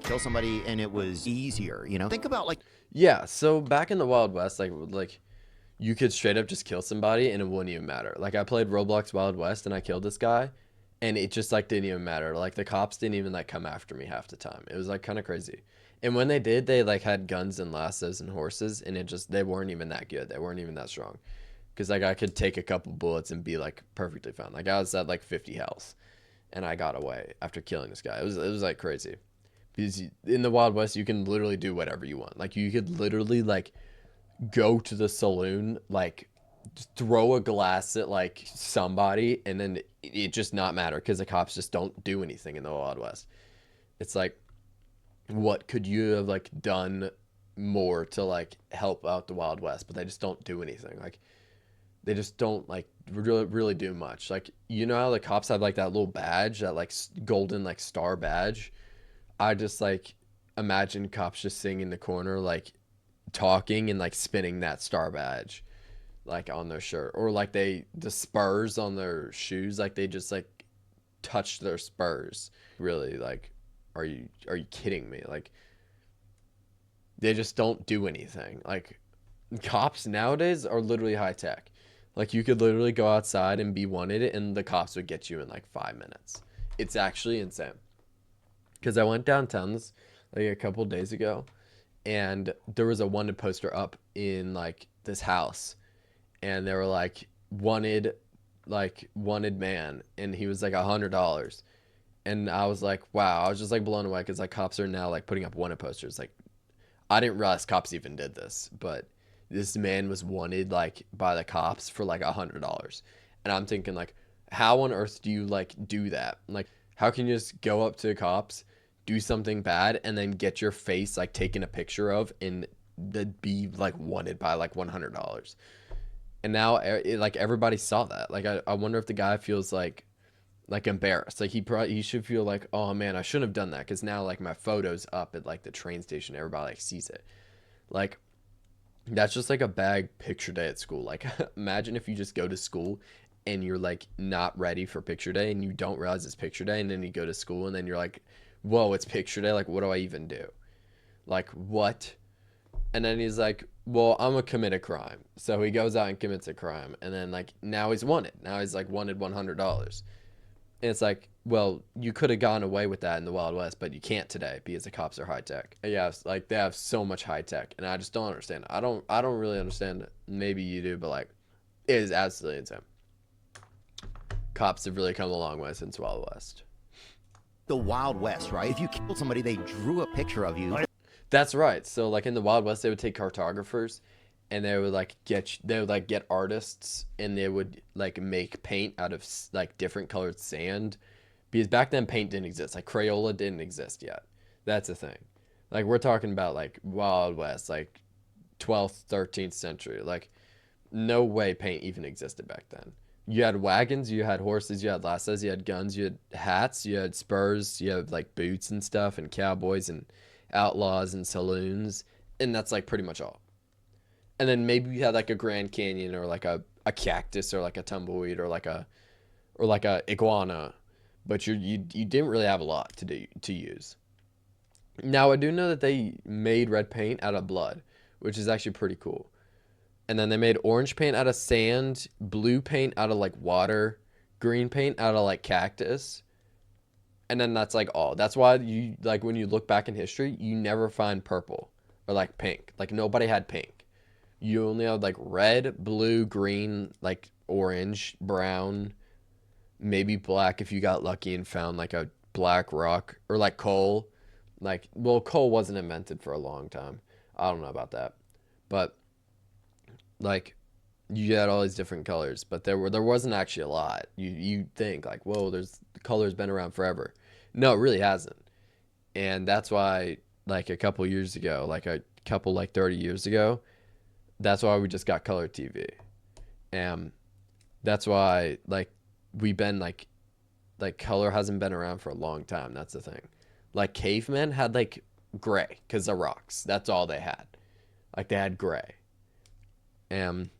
kill somebody and it was easier, you know? Think about like, Yeah, so back in the Wild West, like you could straight up just kill somebody and it wouldn't even matter. Like I played Roblox Wild West and I killed this guy and it just like didn't even matter. Like the cops didn't even like come after me half the time. It was like kind of crazy. And when they did, they like had guns and lassos and horses and it just they weren't even that good. They weren't even that strong. Cuz like I could take a couple bullets and be like perfectly fine. Like I was at like 50 health and I got away after killing this guy. It was like crazy. Because in the Wild West, you can literally do whatever you want. Like you could literally like go to the saloon, like throw a glass at like somebody, and then it just not matter because the cops just don't do anything in the Wild West. It's like, what could you have like done more to like help out the Wild West? But they just don't do anything. Like they just don't like really do much. Like you know how the cops have like that little badge, that like golden like star badge. I just like imagine cops just sitting in the corner like talking and like spinning that star badge like on their shirt, or like the spurs on their shoes, like they just like touch their spurs. Really, like are you kidding me? Like they just don't do anything. Like cops nowadays are literally high tech. Like you could literally go outside and be wanted and the cops would get you in like 5 minutes. It's actually insane. Because I went downtown like a couple days ago and there was a wanted poster up in like this house and they were like wanted man and he was like $100. And I was like, wow, I was just like blown away because like cops are now like putting up wanted posters. Like I didn't realize cops even did this, but this man was wanted like by the cops for like $100. And I'm thinking like, how on earth do you like do that? Like, how can you just go up to the cops, do something bad, and then get your face like taken a picture of and that be like wanted by like $100? And now like everybody saw that. Like I wonder if the guy feels like embarrassed. Like he should feel like, oh man, I shouldn't have done that because now like my photo's up at like the train station. Everybody like sees it. Like that's just like a bad picture day at school. Like imagine if you just go to school and you're like not ready for picture day and you don't realize it's picture day and then you go to school and then you're like, whoa, it's picture day. Like what do I even do? Like what? And then he's like, well, I'm gonna commit a crime. So he goes out and commits a crime and then like now he's wanted. Now he's like wanted $100. And it's like, well, you could have gone away with that in the Wild West, but you can't today because the cops are high tech. Yeah, like they have so much high tech, and I just don't understand. I don't really understand it. Maybe you do, but like, it is absolutely insane. Cops have really come a long way since Wild West. the Wild West, right? If you killed somebody, they drew a picture of you. That's right. So like in the Wild West, they would take cartographers, and they would like get artists, and they would like make paint out of like different colored sand, because back then paint didn't exist. Like Crayola didn't exist yet. That's the thing. Like we're talking about like Wild West, like 12th, 13th century. Like no way paint even existed back then. You had wagons, you had horses, you had lassos, you had guns, you had hats, you had spurs, you had like boots and stuff, and cowboys and outlaws and saloons, and that's like pretty much all. And then maybe you had like a Grand Canyon or like a cactus or like a tumbleweed or like a iguana, but you didn't really have a lot to use. Now I do know that they made red paint out of blood, which is actually pretty cool. And then they made orange paint out of sand, blue paint out of like water, green paint out of like cactus, and then that's like all. That's why you like when you look back in history, you never find purple or like pink. Like nobody had pink. You only had like red, blue, green, like orange, brown, maybe black if you got lucky and found like a black rock, or like coal. Like well, coal wasn't invented for a long time. I don't know about that. But like you had all these different colors, but there wasn't actually a lot. You think like, whoa, there's the color's been around forever. No, it really hasn't. And that's why like a couple years ago, like a couple like 30 years ago, that's why we just got color TV. And that's why like we've been like color hasn't been around for a long time. That's the thing. Like cavemen had like gray because of rocks. That's all they had. Like they had gray. And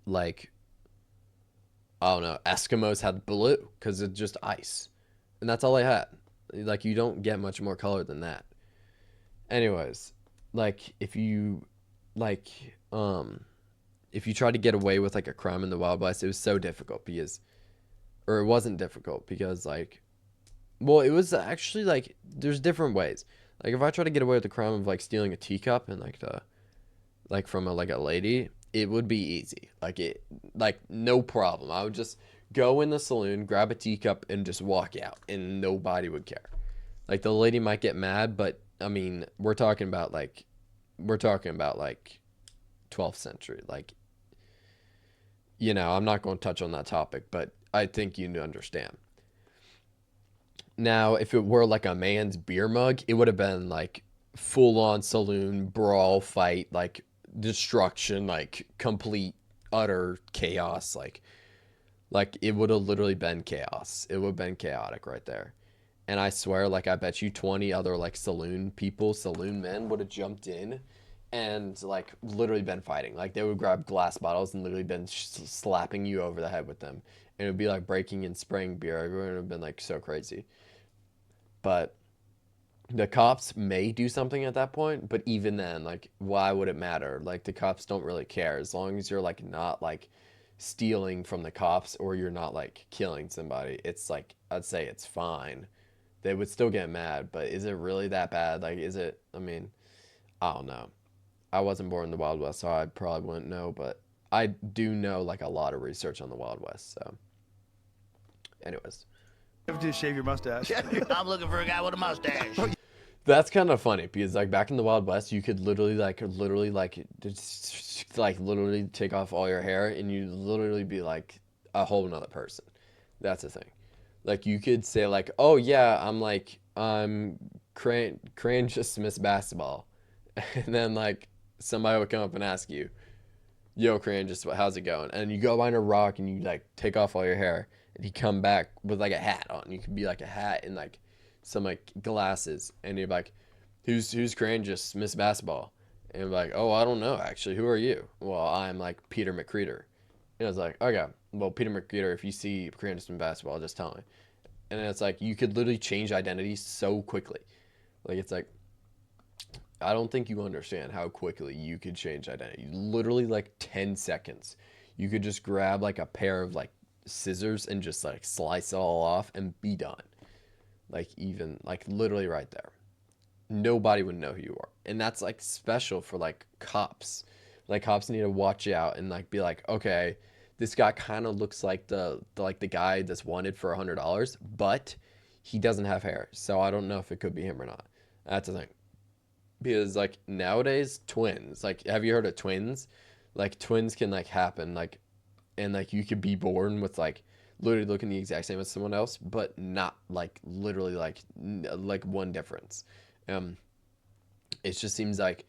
like I don't know, Eskimos had blue because it's just ice, and that's all they had. Like, you don't get much more color than that. Anyways, like, like, if you try to get away with, like, a crime in the Wild West, it was so difficult because, or it wasn't difficult because, like, well, it was actually, like, there's different ways. Like, if I try to get away with the crime of, like, stealing a teacup and, like, from a lady, it would be easy. Like, no problem. I would just go in the saloon, grab a teacup, and just walk out, and nobody would care. Like, the lady might get mad, but, I mean, we're talking about, like, 12th century. Like, I'm not going to touch on that topic, but I think you understand. Now, if it were like a man's beer mug, it would have been like full on saloon brawl fight, like destruction, like complete utter chaos. Like it would have literally been chaos. It would have been chaotic right there. And I swear, like, I bet you 20 other like saloon men would have jumped in and like literally been fighting. Like they would grab glass bottles and literally been slapping you over the head with them. And it would be like breaking and spraying beer. Everyone would have been like so crazy. But the cops may do something at that point, but even then, like, why would it matter? Like, the cops don't really care as long as you're like not like stealing from the cops or you're not like killing somebody. It's like, I'd say it's fine. They would still get mad, but is it really that bad? Like, is it? I mean, I don't know. I wasn't born in the Wild West, so I probably wouldn't know, but I do know like a lot of research on the Wild West. So, anyways. You have to shave your mustache. I'm looking for a guy with a mustache. That's kind of funny because like back in the Wild West, you could literally just like literally take off all your hair and you literally be like a whole nother person. That's the thing. Like you could say like, oh yeah, I'm Crane just missed basketball, and then like somebody would come up and ask you, yo Crane, just how's it going? And you go behind a rock and you like take off all your hair and you come back with like a hat on. You could be like a hat and like some like glasses, and you're like, who's Crane just missed basketball? And you're like, oh, I don't know actually. Who are you? Well, I'm like Peter McCreator. And I was like, okay, well, Peter McCreator, if you see Crane just in basketball, just tell me. And then it's like you could literally change identity so quickly. Like it's like, I don't think you understand how quickly you could change identity. Literally like 10 seconds. You could just grab like a pair of like scissors and just like slice it all off and be done. Like even like literally right there. Nobody would know who you are. And that's like special for like cops. Like cops need to watch out and like be like, okay, this guy kind of looks like the guy that's wanted for $100, but he doesn't have hair. So I don't know if it could be him or not. That's the thing. Because like nowadays twins, like have you heard of twins? Like twins can like happen like, and like you could be born with like literally looking the exact same as someone else, but not like literally like one difference. It just seems like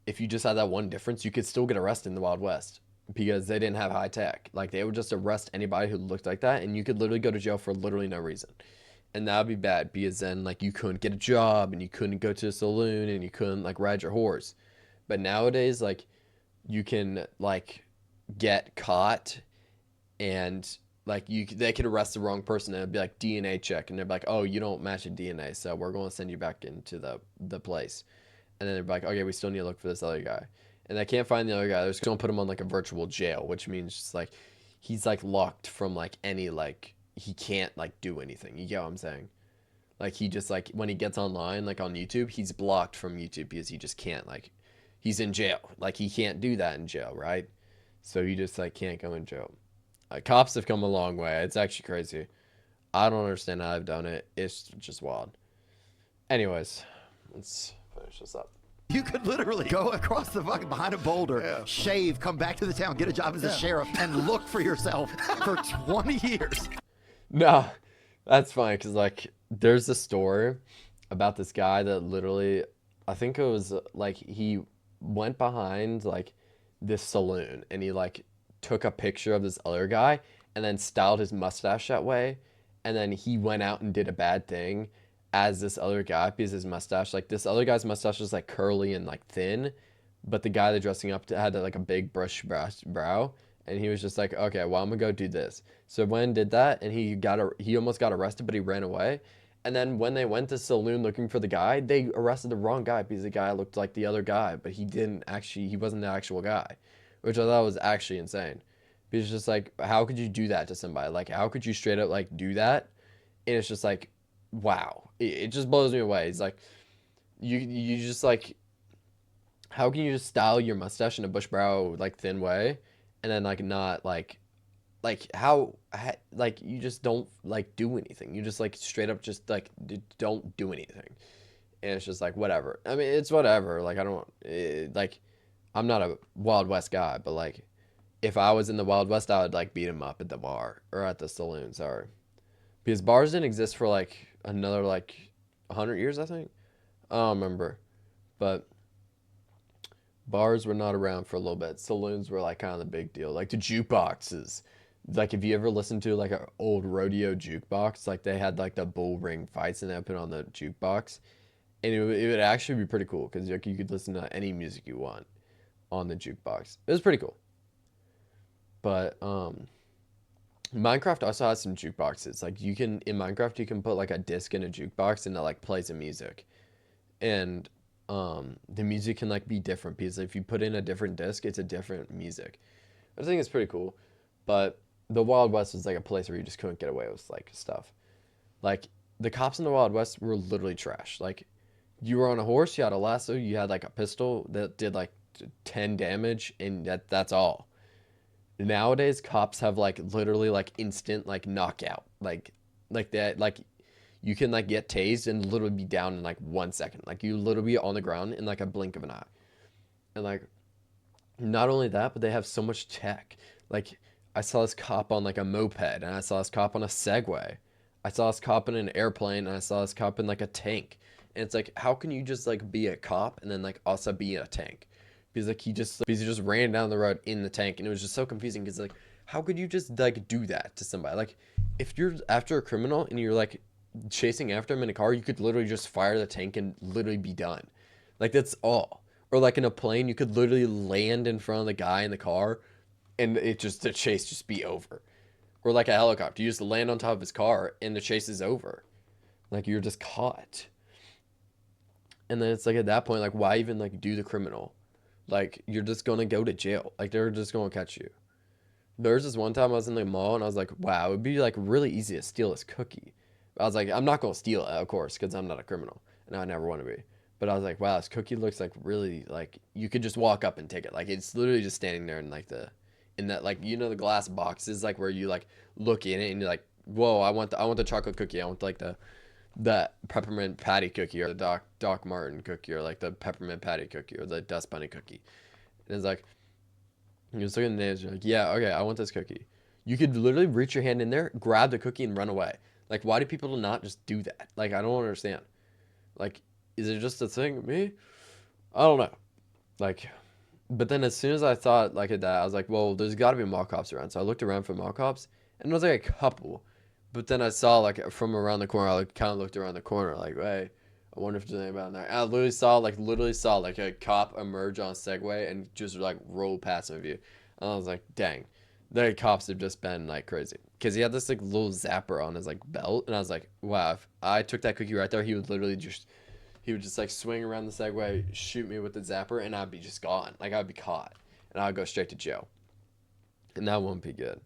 if you just had that one difference, you could still get arrested in the Wild West because they didn't have high tech. Like they would just arrest anybody who looked like that, and you could literally go to jail for literally no reason. And that would be bad because then like you couldn't get a job and you couldn't go to a saloon and you couldn't like ride your horse. But nowadays, like you can like get caught and like they could arrest the wrong person and it'd be like DNA check and they're like, oh, you don't match a DNA, so we're going to send you back into the place. And then they're like, okay, we still need to look for this other guy. And they can't find the other guy. They're just going to put him on like a virtual jail, which means just like he's like locked from like any like he can't like do anything. You get what I'm saying? Like he just like when he gets online like on YouTube, he's blocked from YouTube because he just can't like he's in jail. Like he can't do that in jail, right? So he just like can't go in jail. Cops have come a long way. It's actually crazy. I don't understand how I've done it. It's just wild. Anyways, let's finish this up. You could literally go across the fucking behind a boulder, shave, come back to the town, get a job as a sheriff, and look for yourself for 20 years. No, that's funny because like there's a story about this guy that literally, I think it was like he went behind like this saloon and he like took a picture of this other guy and then styled his mustache that way, and then he went out and did a bad thing as this other guy because his mustache, like this other guy's mustache was like curly and like thin, but the guy that dressing up had like a big brush brow, and he was just like, okay, well I'm gonna go do this. So went and did that, and he almost got arrested, but he ran away, And then when they went to saloon looking for the guy, they arrested the wrong guy because the guy looked like the other guy, but he wasn't the actual guy, which I thought was actually insane. Because it's just like, how could you do that to somebody? Like, how could you straight up like do that? And it's just like, wow, it just blows me away. It's like, you just like, how can you just style your mustache in a bush brow like thin way, and then like not like like you just don't like do anything. You just like straight up just like don't do anything, and it's just like whatever. I mean, it's whatever. Like I don't like I'm not a Wild West guy, but like if I was in the Wild West, I would like beat him up at the bar or at the saloon. Sorry, because bars didn't exist for like another like 100 years, I think. I don't remember, but bars were not around for a little bit. Saloons were like kind of the big deal. Like the jukeboxes. Like if you ever listen to like an old rodeo jukebox, like they had like the bull ring fights and they put on the jukebox, and it would actually be pretty cool because like you could listen to any music you want on the jukebox. It was pretty cool. But Minecraft also has some jukeboxes. Like you can in Minecraft you can put like a disc in a jukebox and it like plays the music, and the music can like be different because if you put in a different disc, it's a different music. I think it's pretty cool, but the Wild West was like a place where you just couldn't get away with like stuff. Like the cops in the Wild West were literally trash. Like you were on a horse, you had a lasso, you had like a pistol that did like 10 damage, and that's all. Nowadays, cops have like literally like instant like knockout, like that, like you can like get tased and literally be down in like 1 second. Like you literally be on the ground in like a blink of an eye. And like not only that, but they have so much tech. Like I saw this cop on like a moped, and I saw this cop on a Segway. I saw this cop in an airplane, and I saw this cop in like a tank. And it's like, how can you just like be a cop and then like also be in a tank? Because he just ran down the road in the tank, and it was just so confusing because like how could you just like do that to somebody? Like if you're after a criminal and you're like chasing after him in a car, you could literally just fire the tank and literally be done. Like that's all. Or like in a plane, you could literally land in front of the guy in the car and the chase just be over. Or like a helicopter, you just land on top of his car and the chase is over. Like you're just caught. And then it's like at that point, like why even like do the criminal? Like you're just gonna go to jail. Like they're just gonna catch you. There's this one time I was in the mall and I was like, wow, it would be like really easy to steal this cookie. I was like, I'm not gonna steal it, of course, because I'm not a criminal and I never want to be. But I was like, wow, this cookie looks like really like you could just walk up and take it. Like it's literally just standing there in like in that like the glass boxes like where you like look in it and you're like, whoa, I want the chocolate cookie. I want like the peppermint patty cookie or the Doc Martin cookie or like the peppermint patty cookie or the dust bunny cookie. And it's like you just look at the names, you're like, yeah, okay, I want this cookie. You could literally reach your hand in there, grab the cookie, and run away. Like, why do people not just do that? Like, I don't understand. Like, is it just a thing with me? I don't know. Like, but then as soon as I thought like at that, I was like, well, there's got to be mall cops around. So I looked around for mall cops, and there was like a couple. But then I saw like from around the corner, I like, kind of looked around the corner, like, hey, I wonder if there's anybody in there. And I literally saw like a cop emerge on a Segway and just like roll past my view. And I was like, dang, the cops have just been like crazy. Because he had this like little zapper on his like belt, and I was like, wow, if I took that cookie right there, he would just like swing around the Segway, shoot me with the zapper, and I'd be just gone. Like I'd be caught, and I'd go straight to jail. And that wouldn't be good.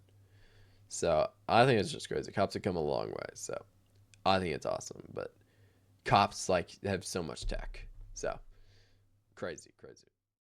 So I think it's just crazy. Cops have come a long way. So I think it's awesome. But cops like have so much tech. So crazy.